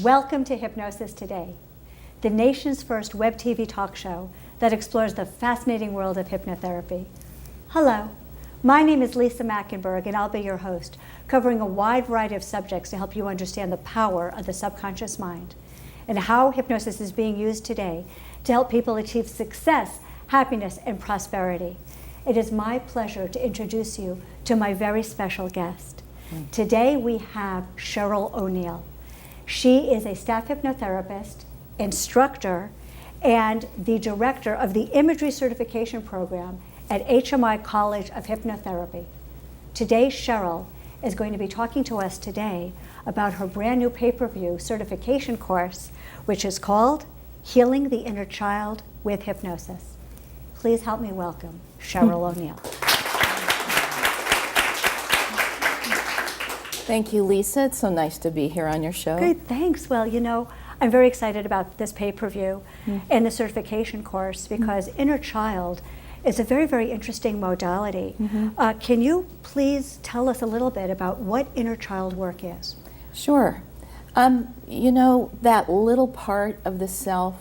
Welcome to Hypnosis Today, the nation's first web TV talk show that explores the fascinating world of hypnotherapy. Hello, my name is Lisa Mackenberg, and I'll be your host, covering a wide variety of subjects to help you understand the power of the subconscious mind and how hypnosis is being used today to help people achieve success, happiness, and prosperity. It is my pleasure to introduce you to my very special guest. Today we have Cheryl O'Neill. She is a staff hypnotherapist, instructor, and the director of the Imagery Certification Program at HMI College of Hypnotherapy. Today, Cheryl is going to be talking to us today about her brand new pay-per-view certification course, which is called Healing the Inner Child with Hypnosis. Please help me welcome Cheryl O'Neill. Thank you, Lisa. It's so nice to be here on your show. Great, thanks. Well, you know, I'm very excited about this pay-per-view and the certification course because inner child is a very, very interesting modality. Can you please tell us a little bit about what inner child work is? Sure. You know, that little part of the self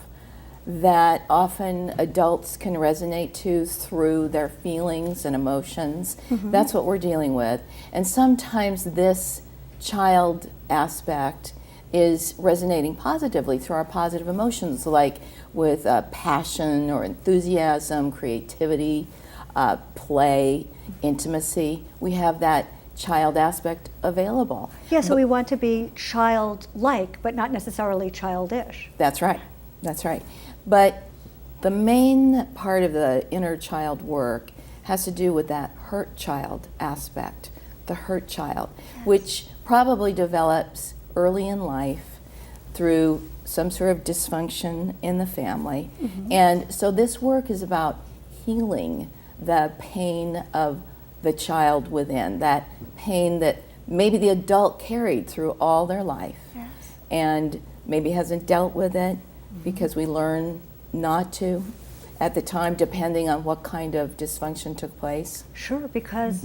that often adults can resonate to through their feelings and emotions, that's what we're dealing with. And sometimes this child aspect is resonating positively through our positive emotions, like with passion or enthusiasm, creativity, play, intimacy. We have that child aspect available. Yeah, so we want to be childlike, but not necessarily childish. That's right. That's right. But the main part of the inner child work has to do with that hurt child aspect, the hurt child, which probably develops early in life through some sort of dysfunction in the family. And so this work is about healing the pain of the child within, that pain that maybe the adult carried through all their life and maybe hasn't dealt with it because we learn not to at the time, depending on what kind of dysfunction took place. Sure, because,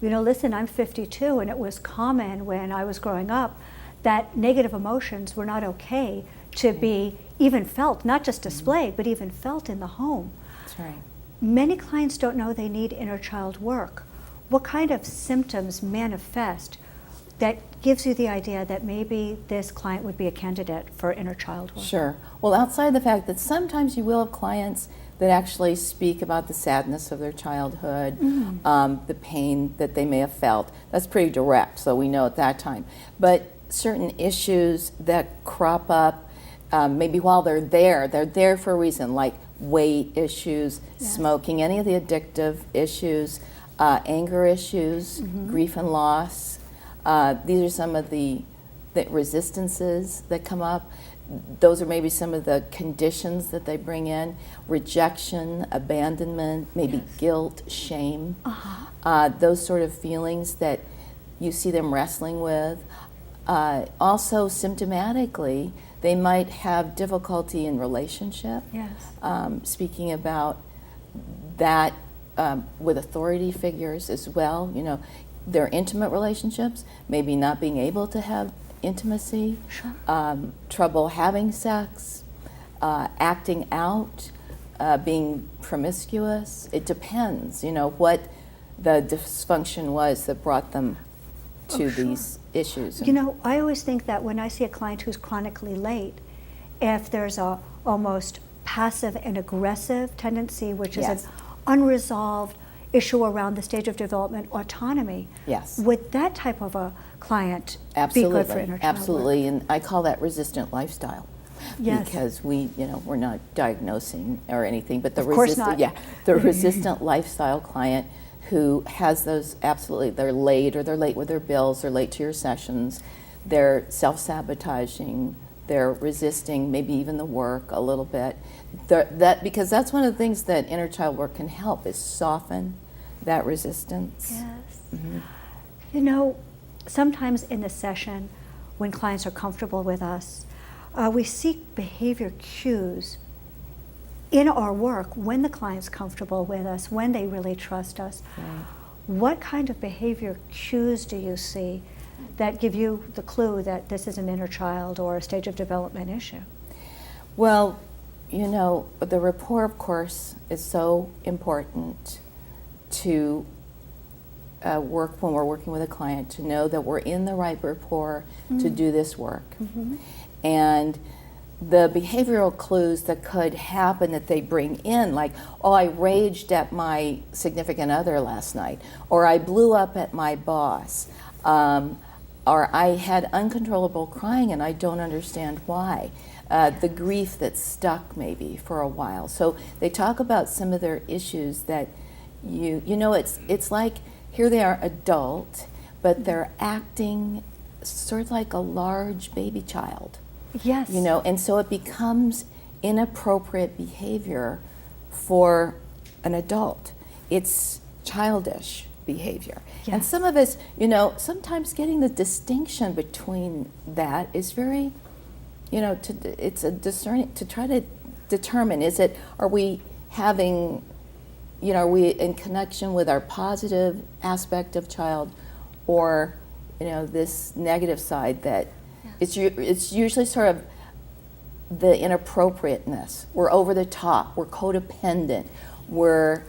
you know, listen, I'm 52, and it was common when I was growing up that negative emotions were not okay to be even felt, not just displayed, but even felt in the home. That's right. Many clients don't know they need inner child work. What kind of symptoms manifest that gives you the idea that maybe this client would be a candidate for inner child work? Sure. Well, outside the fact that sometimes you will have clients that actually speak about the sadness of their childhood, the pain that they may have felt. That's pretty direct, so we know at that time. But certain issues that crop up, maybe while they're there for a reason, like weight issues, smoking, any of the addictive issues, anger issues, grief and loss. These are some of the resistances that come up. Those are maybe some of the conditions that they bring in. Rejection, abandonment, maybe guilt, shame. Those sort of feelings that you see them wrestling with. Also, symptomatically, they might have difficulty in relationship. Speaking about that with authority figures as well, you know, their intimate relationships, maybe not being able to have intimacy, trouble having sex, acting out, being promiscuous. It depends, you know, what the dysfunction was that brought them to these issues. You know, I always think that when I see a client who's chronically late, if there's a almost passive and aggressive tendency, which is an unresolved issue around the stage of development autonomy. Would that type of a client be good for inner child Absolutely, work? and I call that resistant lifestyle. Because we, you know, we're not diagnosing or anything, but the resistant lifestyle client who has those they're late with their bills, they're late to your sessions, they're self-sabotaging, they're resisting maybe even the work a little bit. Because that's one of the things that inner child work can help is soften that resistance. You know, sometimes in the session when clients are comfortable with us, we seek behavior cues in our work when the client's comfortable with us, when they really trust us. What kind of behavior cues do you see that give you the clue that this is an inner child or a stage of development issue? Well, you know, the rapport, of course, is so important to work when we're working with a client, to know that we're in the right rapport to do this work. And the behavioral clues that could happen that they bring in, like, oh, I raged at my significant other last night, or I blew up at my boss, or I had uncontrollable crying and I don't understand why. The grief that stuck maybe for a while. So they talk about some of their issues that you know, it's like, here they are adult, but they're acting sort of like a large baby child. Yes. You know, and so it becomes inappropriate behavior for an adult. It's childish behavior. Yes. And some of us, you know, sometimes getting the distinction between that is very, you know, it's a discerning, to try to determine, are we having, you know, are we in connection with our positive aspect of child, or, you know, this negative side that it's usually sort of the inappropriateness. We're over the top, we're codependent, we're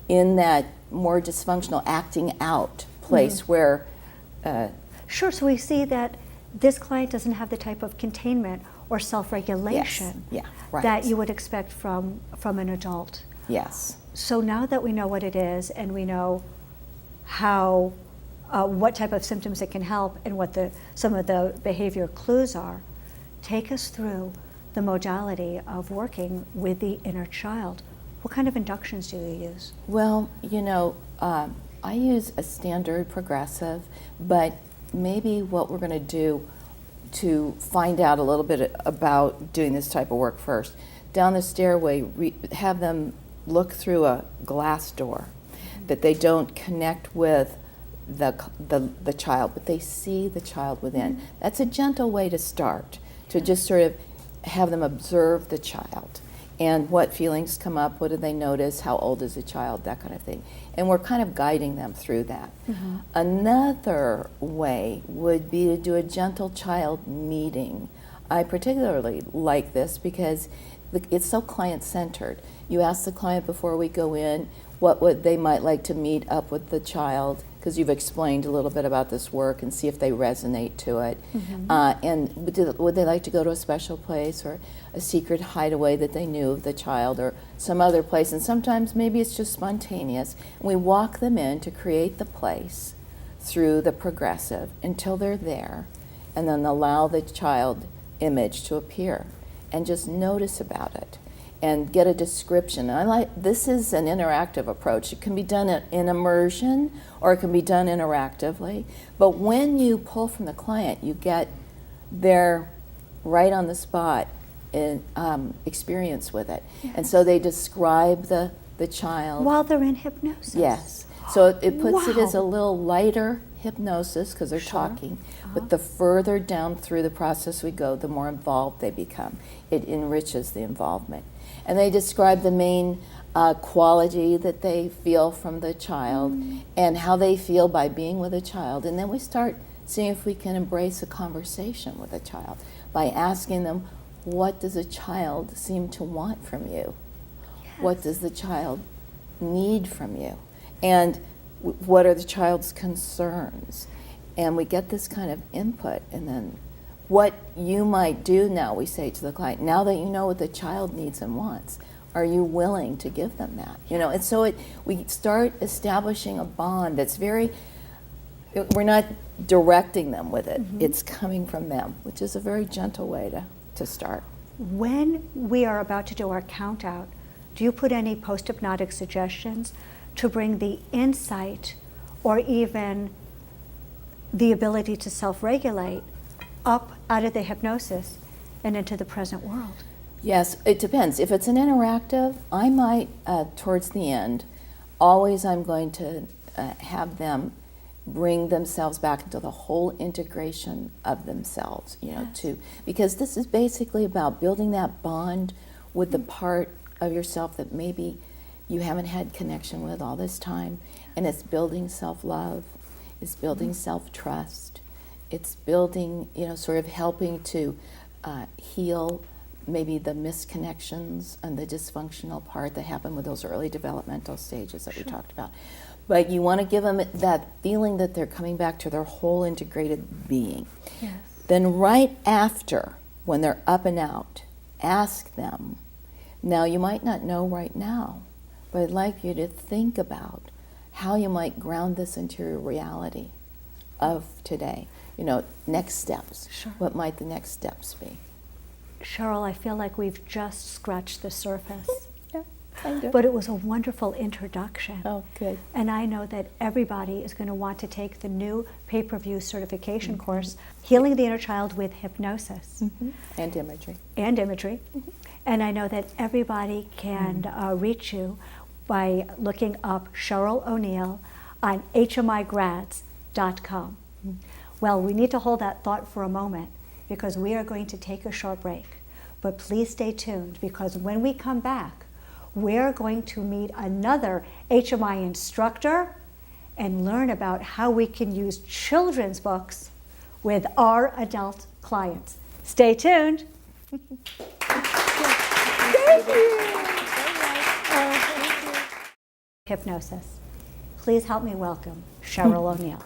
in that more dysfunctional acting out place where... Sure, so we see that this client doesn't have the type of containment or self-regulation that you would expect from an adult. Yes. So now that we know what it is and we know how, what type of symptoms it can help and what some of the behavior clues are, take us through the modality of working with the inner child. What kind of inductions do you use? Well, you know, I use a standard progressive, but maybe what we're going to do to find out a little bit about doing this type of work first, down the stairway, have them look through a glass door, that they don't connect with the child, but they see the child within. That's a gentle way to start, to just sort of have them observe the child and what feelings come up, what do they notice, how old is the child, that kind of thing. And we're kind of guiding them through that. Another way would be to do a gentle child meeting. I particularly like this because it's so client-centered. You ask the client before we go in what would they might like to meet up with the child, because you've explained a little bit about this work, and see if they resonate to it. And would they like to go to a special place or a secret hideaway that they knew of the child, or some other place? And sometimes maybe it's just spontaneous. And we walk them in to create the place through the progressive until they're there, and then allow the child image to appear and just notice about it and get a description. This is an interactive approach. It can be done in immersion or it can be done interactively. But when you pull from the client, you get their right on the spot experience with it. And so they describe the child. While they're in hypnosis? Yes. So it puts it as a little lighter hypnosis because they're talking, but the further down through the process we go, the more involved they become. It enriches the involvement. And they describe the main quality that they feel from the child and how they feel by being with a child. And then we start seeing if we can embrace a conversation with a child by asking them, what does a child seem to want from you? What does the child need from you? And what are the child's concerns? And we get this kind of input, and then what you might do now, we say to the client, now that you know what the child needs and wants, are you willing to give them that? You know, and so we start establishing a bond that's we're not directing them with it, it's coming from them, which is a very gentle way to start. When we are about to do our count out, do you put any post-hypnotic suggestions to bring the insight or even the ability to self-regulate up out of the hypnosis and into the present world? Yes, it depends. If it's an interactive, I might, towards the end, I'm going to have them bring themselves back into the whole integration of themselves, you know, because this is basically about building that bond with the part of yourself that maybe you haven't had connection with all this time, and it's building self-love. is building self-trust. It's building, sort of helping to heal maybe the misconnections and the dysfunctional part that happen with those early developmental stages that we talked about. But you want to give them that feeling that they're coming back to their whole integrated being. Yes. Then right after, when they're up and out, ask them, now you might not know right now, but I'd like you to think about how you might ground this into your reality of today. Next steps. Sure. What might the next steps be? Cheryl, I feel like we've just scratched the surface. Yeah, kind of. But it was a wonderful introduction. Oh, good. And I know that everybody is going to want to take the new pay-per-view certification course, Healing the Inner Child with Hypnosis. And imagery. And imagery. And I know that everybody can reach you by looking up Cheryl O'Neill on hmigrads.com. Well, we need to hold that thought for a moment because we are going to take a short break. But please stay tuned because when we come back, we're going to meet another HMI instructor and learn about how we can use children's books with our adult clients. Stay tuned. Thank you. Hypnosis. Please help me welcome Cheryl O'Neill.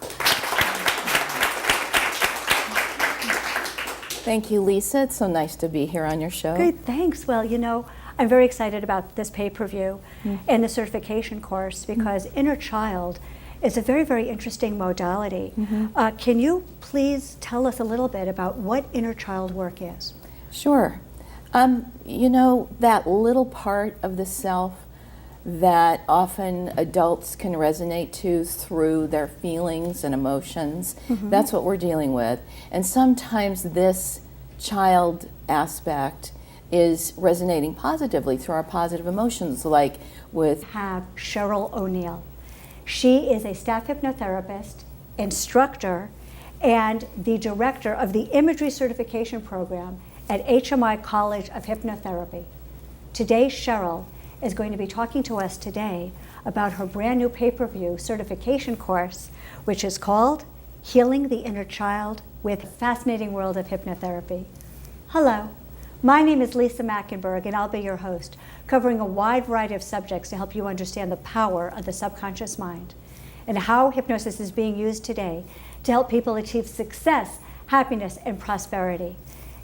Thank you, Lisa. It's so nice to be here on your show. Good, thanks. Well, I'm very excited about this pay-per-view and the certification course because inner child is a very, very interesting modality. Can you please tell us a little bit about what inner child work is? Sure. That little part of the self that often adults can resonate to through their feelings and emotions, that's what we're dealing with. And sometimes this child aspect is resonating positively through our positive emotions, like with Have Cheryl O'Neill. She is a staff hypnotherapist, instructor, and the director of the imagery certification program at HMI College of Hypnotherapy. Today, Cheryl is going to be talking to us today about her brand new pay-per-view certification course, which is called Healing the Inner Child with Fascinating World of Hypnotherapy. Hello, my name is Lisa Mackenberg and I'll be your host, covering a wide variety of subjects to help you understand the power of the subconscious mind and how hypnosis is being used today to help people achieve success, happiness, and prosperity.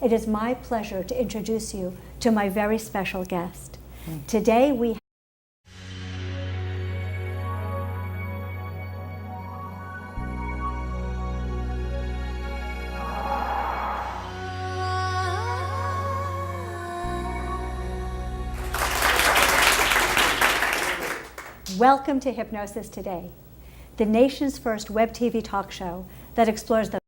It is my pleasure to introduce you to my very special guest. Today we Welcome to Hypnosis Today, the nation's first web TV talk show that explores the